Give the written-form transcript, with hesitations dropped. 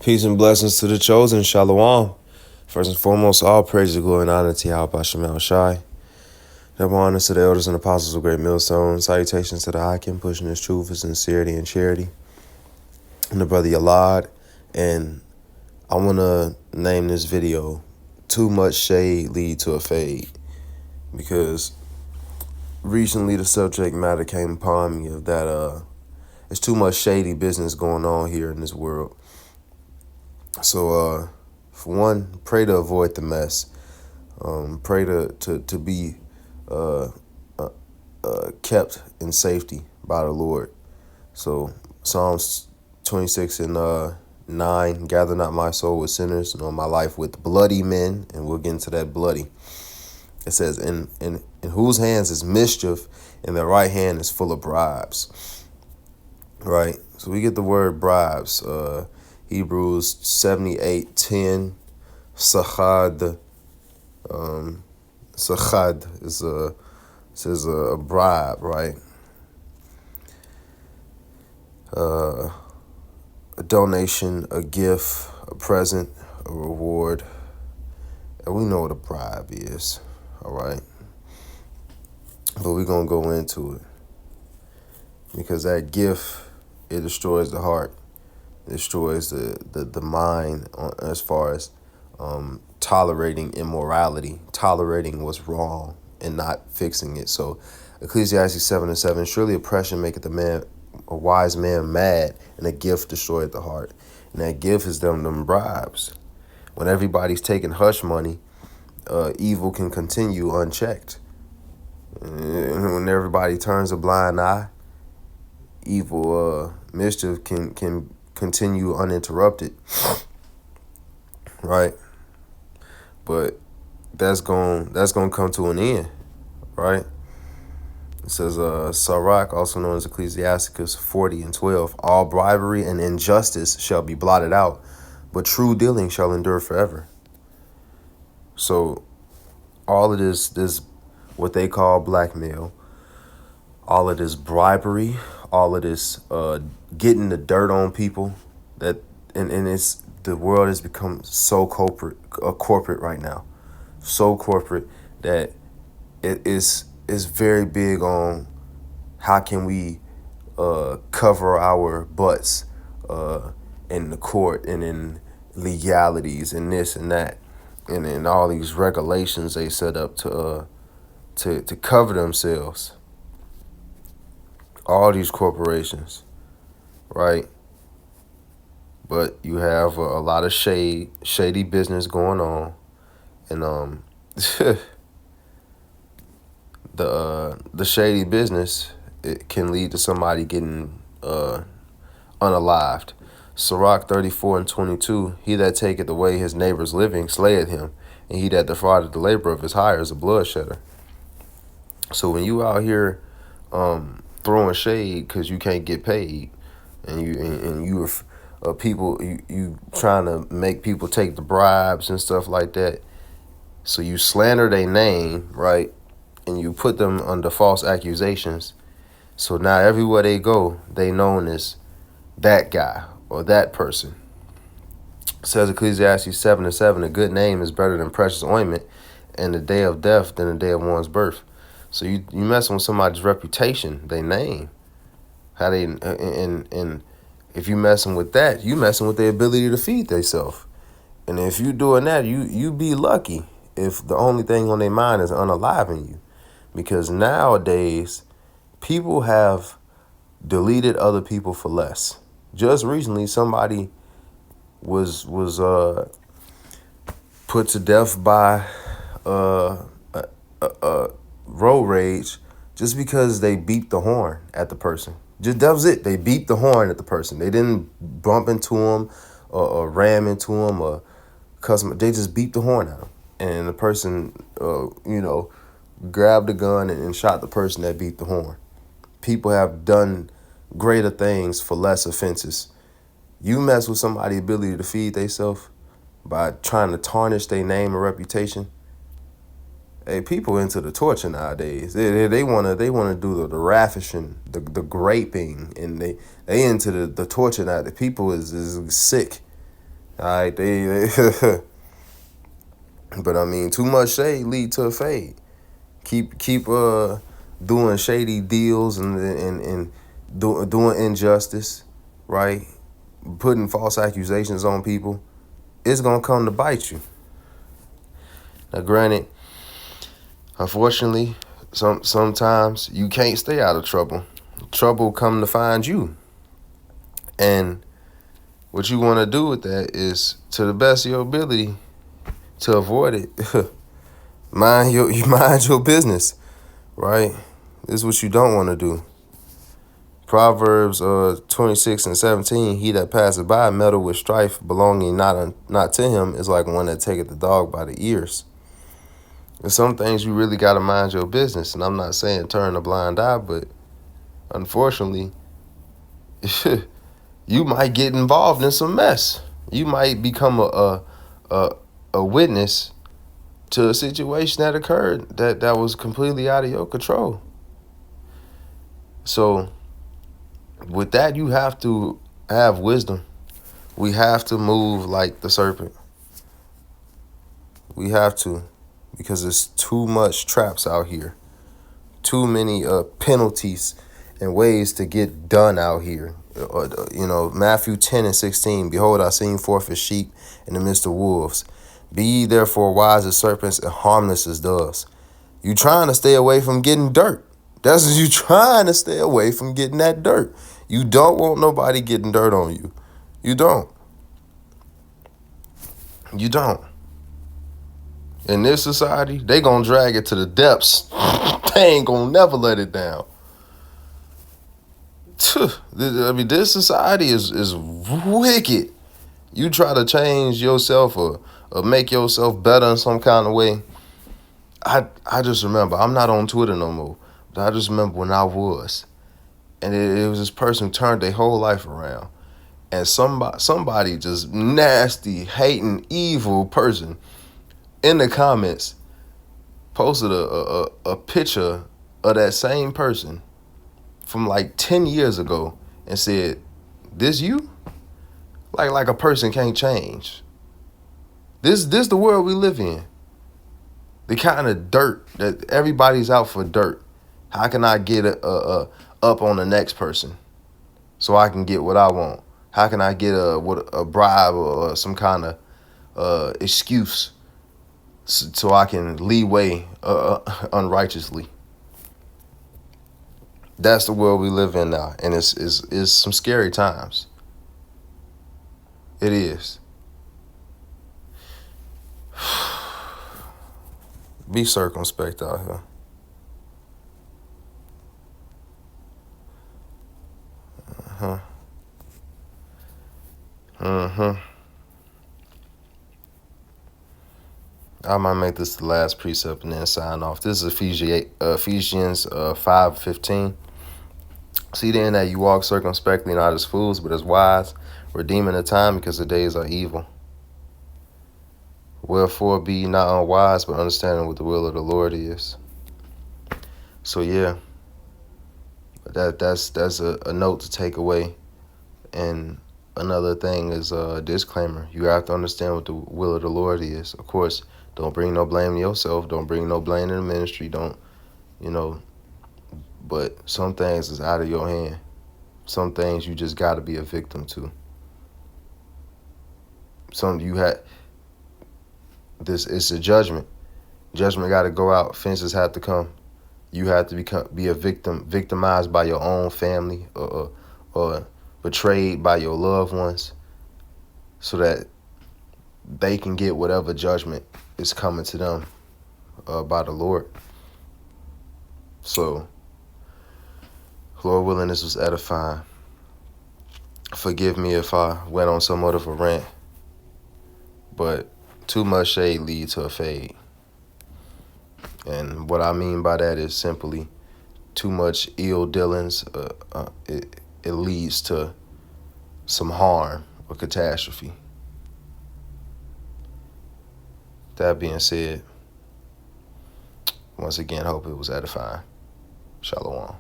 Peace and blessings to the chosen. Shalom. First and foremost, all praise, glory, and honor to Yahweh Shemal Shai. Double honor to the elders and apostles of Great Millstone. Salutations to the Hakim, pushing his truth with sincerity and charity. And the brother Yalad. And I want to name this video, Too Much Shade Lead to a Fade. Because recently the subject matter came upon me of that there's too much shady business going on here in this world. So, for one, pray to avoid the mess. Pray to be kept in safety by the Lord. So, Psalms 26 and 9, gather not my soul with sinners, nor my life with bloody men, and we'll get into that bloody. It says, in whose hands is mischief, and their right hand is full of bribes. Right? So we get the word bribes. Hebrews 78:10, sachad. Sachad says a bribe, right? A donation, a gift, a present, a reward. And we know what a bribe is, all right? But we're going to go into it. Because that gift, it destroys the heart. It destroys the mind as far as tolerating immorality, tolerating what's wrong and not fixing it. So Ecclesiastes 7:7, surely oppression maketh a wise man mad, and a gift destroyeth the heart. And that gift is them bribes. When everybody's taking hush money, evil can continue unchecked. And when everybody turns a blind eye, evil mischief can continue uninterrupted. Right? But that's going to come to an end, right? It says, Sirach, also known as Ecclesiasticus 40:12, all bribery and injustice shall be blotted out, but true dealing shall endure forever. So all of this what they call blackmail, all of this bribery, all of this getting the dirt on people, that and it's the world has become so corporate right now, so corporate that it is very big on how can we cover our butts in the court and in legalities and this and that and in all these regulations they set up to cover themselves. All these corporations, right? But you have a lot of shady business going on, and the shady business, it can lead to somebody getting unalived. Sirach 34:22, he that taketh away his neighbor's living slayeth him, and he that defraudeth the labor of his hire is a bloodshedder. So when you out here throwing shade because you can't get paid, and you people you trying to make people take the bribes and stuff like that, so you slander their name, right, and you put them under false accusations. So now everywhere they go, they known as that guy or that person. It says Ecclesiastes 7:7, a good name is better than precious ointment, and the day of death than the day of one's birth. So you messing with somebody's reputation, their name, how they and if you messing with that, you messing with their ability to feed themselves. And if you doing that, you be lucky if the only thing on their mind is unaliving you. Because nowadays, people have deleted other people for less. Just recently, somebody was put to death by road rage just because they beeped the horn at the person. Just that was it. They beeped the horn at the person. They didn't bump into him or ram into him or cuss him. They just beeped the horn at him, and the person, grabbed the gun and shot the person that beeped the horn. People have done greater things for less offenses. You mess with somebody's ability to feed themselves by trying to tarnish their name or reputation. Hey, people into the torture nowadays. They wanna do the raffishing, the graping, and they into the torture now. The people is sick. All right, but I mean, too much shade lead to a fade. Keep doing shady deals and doing injustice, right? Putting false accusations on people. It's gonna come to bite you. Now, granted, unfortunately, sometimes you can't stay out of trouble. Trouble come to find you, and what you want to do with that is, to the best of your ability, to avoid it. mind your business, right? This is what you don't want to do. Proverbs 26:17, he that passeth by meddle with strife belonging not to him is like one that taketh the dog by the ears. There's some things you really got to mind your business, and I'm not saying turn a blind eye, but unfortunately, you might get involved in some mess. You might become a witness to a situation that occurred that was completely out of your control. So with that, you have to have wisdom. We have to move like the serpent. We have to, because there's too much traps out here. Too many penalties and ways to get done out here. Matthew 10:16, behold, I send forth as sheep in the midst of wolves. Be ye therefore wise as serpents and harmless as doves. You trying to stay away from getting dirt. That's what you trying to stay away from getting that dirt. You don't want nobody getting dirt on you. You don't. You don't. In this society, they gonna drag it to the depths. They ain't gonna never let it down. I mean, this society is wicked. You try to change yourself or make yourself better in some kind of way. I just remember, I'm not on Twitter no more, but I just remember when I was. And it was this person who turned their whole life around. And somebody just nasty, hating, evil person in the comments posted a picture of that same person from like 10 years ago and said, this you? Like a person can't change. This the world we live in. The kind of dirt that everybody's out for dirt. How can I get up on the next person so I can get what I want? How can I get a bribe or some kind of excuse so I can leeway unrighteously? That's the world we live in now, and it's some scary times. It is. Be circumspect out here. I might make this the last precept and then sign off. This is Ephesians 5:15. See then that you walk circumspectly, not as fools, but as wise, redeeming the time, because the days are evil. Wherefore be ye not unwise, but understanding what the will of the Lord is. So yeah, that's a note to take away. And another thing is a disclaimer. You have to understand what the will of the Lord is. Of course, don't bring no blame to yourself. Don't bring no blame in the ministry. Don't, but some things is out of your hand. Some things you just got to be a victim to. It's a judgment. Judgment got to go out. Fences have to come. You have to be a victim, victimized by your own family or betrayed by your loved ones, so that they can get whatever judgment is coming to them by the Lord. So, Lord willing, this was edifying. Forgive me if I went on somewhat of a rant, but too much shade leads to a fade. And what I mean by that is simply too much ill dealings. It leads to some harm or catastrophe. That being said, once again, hope it was edifying. Shalom.